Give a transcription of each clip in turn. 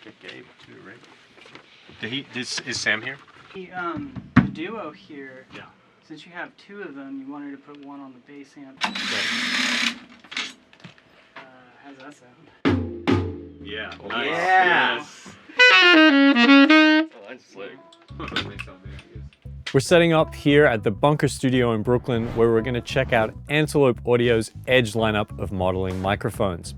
get Gabe too, right? Is Sam here? The duo here. Yeah. Since you have two of them, you wanted to put one on the bass amp. Right. How's that sound? Yeah. Oh, Nice. yeah. Yes. Oh, that's slick. We're setting up here at the Bunker Studio in Brooklyn, where we're going to check out Antelope Audio's Edge lineup of modeling microphones.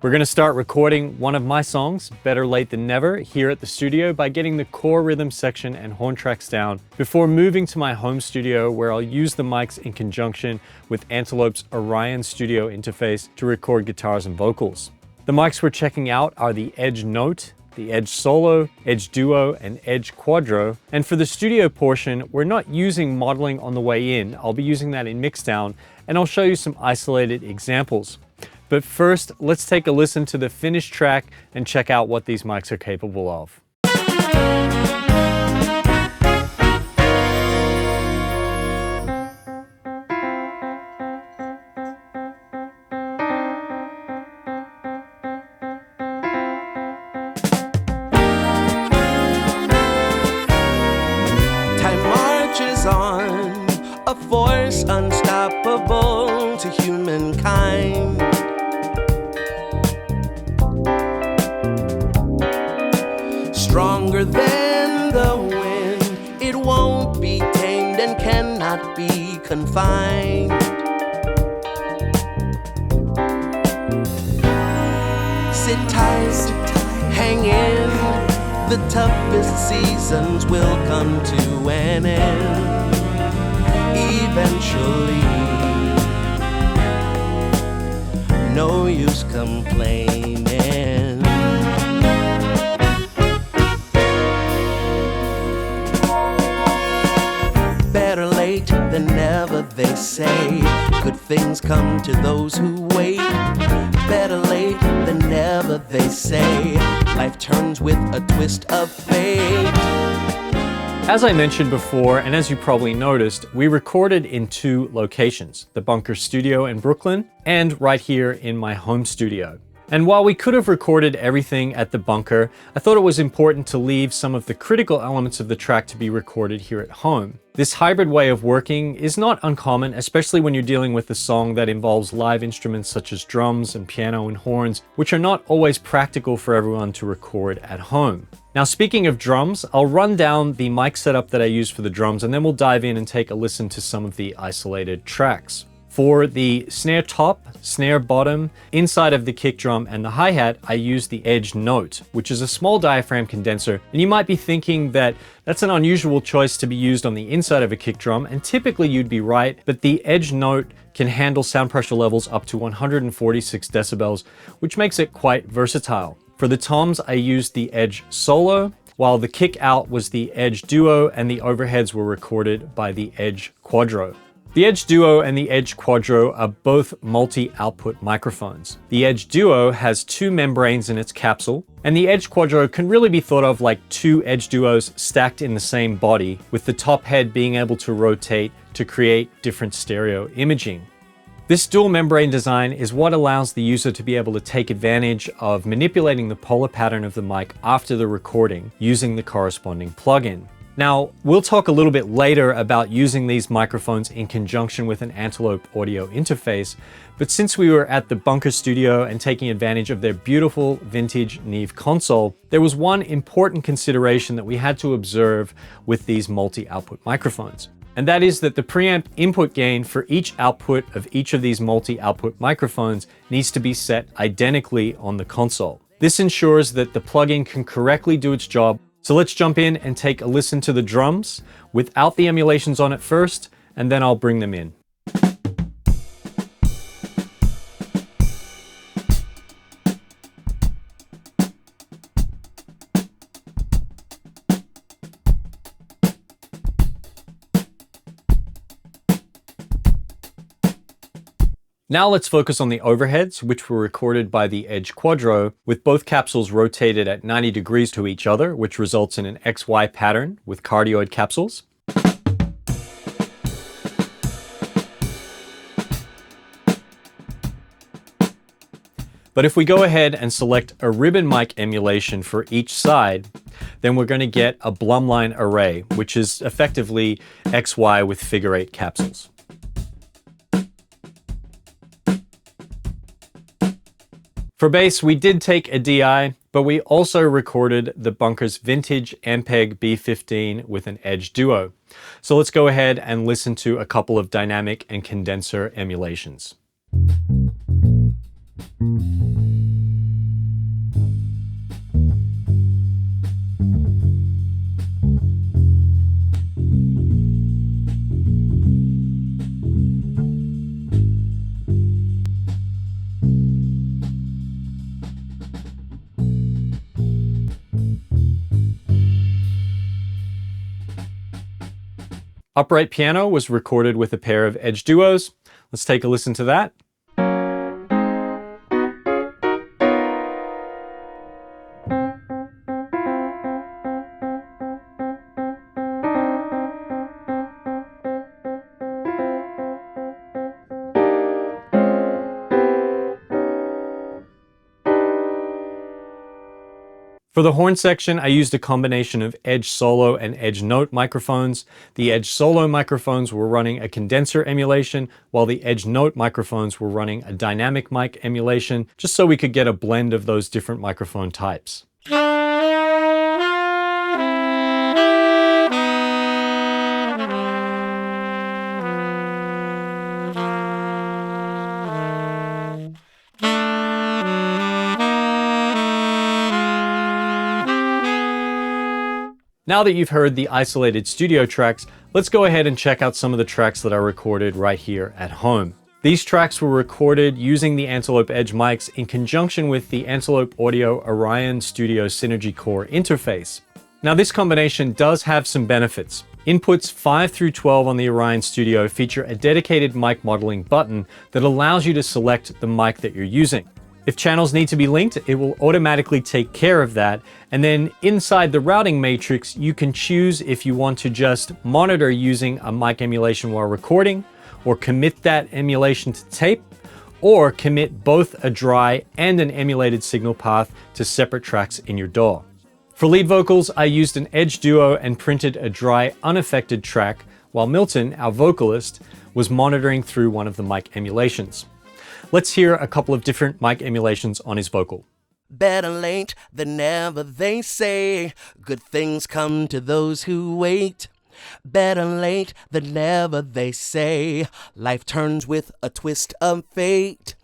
We're going to start recording one of my songs, Better Late Than Never, here at the studio by getting the core rhythm section and horn tracks down before moving to my home studio, where I'll use the mics in conjunction with Antelope's Orion studio interface to record guitars and vocals. The mics we're checking out are the Edge Note, the Edge Solo, Edge Duo, and Edge Quadro. And for the studio portion, we're not using modeling on the way in. I'll be using that in mixdown, and I'll show you some isolated examples. But first, let's take a listen to the finished track and check out what these mics are capable of. Time marches on, a force unstoppable to humankind. Stronger than the wind, it won't be tamed and cannot be confined. Sit tight, hang in, the toughest seasons will come to an end. Eventually, no use complaining. Better late than never, they say. Good things come to those who wait. Better late than never, they say. Life turns with a twist of fate. As I mentioned before, and as you probably noticed, we recorded in two locations, the Bunker Studio in Brooklyn and right here in my home studio. And while we could have recorded everything at the Bunker, I thought it was important to leave some of the critical elements of the track to be recorded here at home. This hybrid way of working is not uncommon, especially when you're dealing with a song that involves live instruments such as drums and piano and horns, which are not always practical for everyone to record at home. Now, speaking of drums, I'll run down the mic setup that I use for the drums, and then we'll dive in and take a listen to some of the isolated tracks. For the snare top, snare bottom, inside of the kick drum, and the hi-hat, I use the Edge Note, which is a small diaphragm condenser. And you might be thinking that that's an unusual choice to be used on the inside of a kick drum, and typically you'd be right, but the Edge Note can handle sound pressure levels up to 146 decibels, which makes it quite versatile. For the toms, I used the Edge Solo, while the kick out was the Edge Duo, and the overheads were recorded by the Edge Quadro. The Edge Duo and the Edge Quadro are both multi-output microphones. The Edge Duo has two membranes in its capsule, and the Edge Quadro can really be thought of like two Edge Duos stacked in the same body, with the top head being able to rotate to create different stereo imaging. This dual membrane design is what allows the user to be able to take advantage of manipulating the polar pattern of the mic after the recording using the corresponding plugin. Now, we'll talk a little bit later about using these microphones in conjunction with an Antelope Audio interface, but since we were at the Bunker Studio and taking advantage of their beautiful vintage Neve console, there was one important consideration that we had to observe with these multi-output microphones. And that is that the preamp input gain for each output of each of these multi-output microphones needs to be set identically on the console. This ensures that the plugin can correctly do its job. So let's jump in and take a listen to the drums without the emulations on it first, and then I'll bring them in. Now let's focus on the overheads, which were recorded by the Edge Quadro, with both capsules rotated at 90 degrees to each other, which results in an XY pattern with cardioid capsules. But if we go ahead and select a ribbon mic emulation for each side, then we're going to get a Blumline array, which is effectively XY with figure 8 capsules. For bass, we did take a DI, but we also recorded the Bunker's vintage Ampeg B15 with an Edge Duo. So let's go ahead and listen to a couple of dynamic and condenser emulations. Upright piano was recorded with a pair of Edge Duos. Let's take a listen to that. For the horn section, I used a combination of Edge Solo and Edge Note microphones. The Edge Solo microphones were running a condenser emulation, while the Edge Note microphones were running a dynamic mic emulation, just so we could get a blend of those different microphone types. Now that you've heard the isolated studio tracks, let's go ahead and check out some of the tracks that I recorded right here at home. These tracks were recorded using the Antelope Edge mics in conjunction with the Antelope Audio Orion Studio Synergy Core interface. Now this combination does have some benefits. Inputs 5 through 12 on the Orion Studio feature a dedicated mic modeling button that allows you to select the mic that you're using. If channels need to be linked, it will automatically take care of that. And then inside the routing matrix, you can choose if you want to just monitor using a mic emulation while recording, or commit that emulation to tape, or commit both a dry and an emulated signal path to separate tracks in your DAW. For lead vocals, I used an Edge Duo and printed a dry, unaffected track, while Milton, our vocalist, was monitoring through one of the mic emulations. Let's hear a couple of different mic emulations on his vocal. Better late than never, they say. Good things come to those who wait. Better late than never, they say. Life turns with a twist of fate.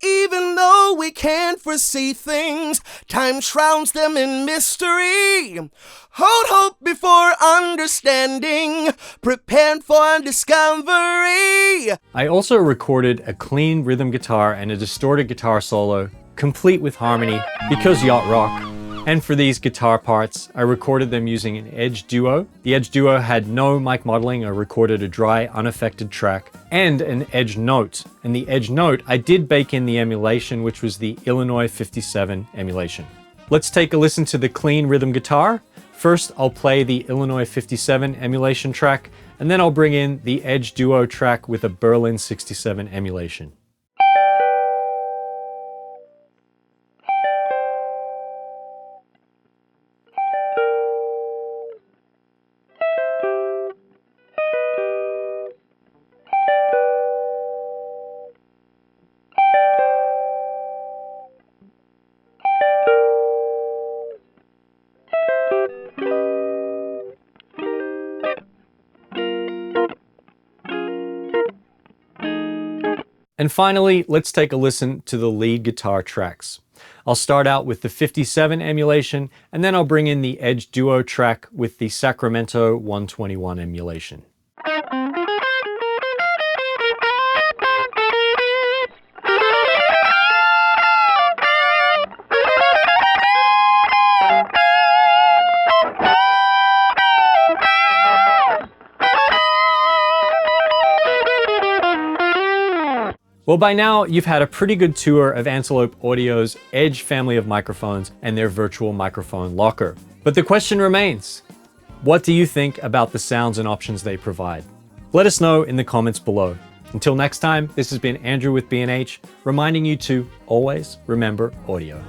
Even though we can't foresee things, time shrouds them in mystery. Hold hope before understanding, prepared for discovery. I also recorded a clean rhythm guitar and a distorted guitar solo, complete with harmony, because yacht rock. And for these guitar parts, I recorded them using an Edge Duo. The Edge Duo had no mic modeling. I recorded a dry, unaffected track and an Edge Note. And the Edge Note, I did bake in the emulation, which was the Illinois 57 emulation. Let's take a listen to the clean rhythm guitar. First, I'll play the Illinois 57 emulation track, and then I'll bring in the Edge Duo track with a Berlin 67 emulation. And finally, let's take a listen to the lead guitar tracks. I'll start out with the 57 emulation, and then I'll bring in the Edge Duo track with the Sacramento 121 emulation. Well, by now, you've had a pretty good tour of Antelope Audio's Edge family of microphones and their virtual microphone locker. But the question remains, what do you think about the sounds and options they provide? Let us know in the comments below. Until next time, this has been Andrew with B&H, reminding you to always remember audio.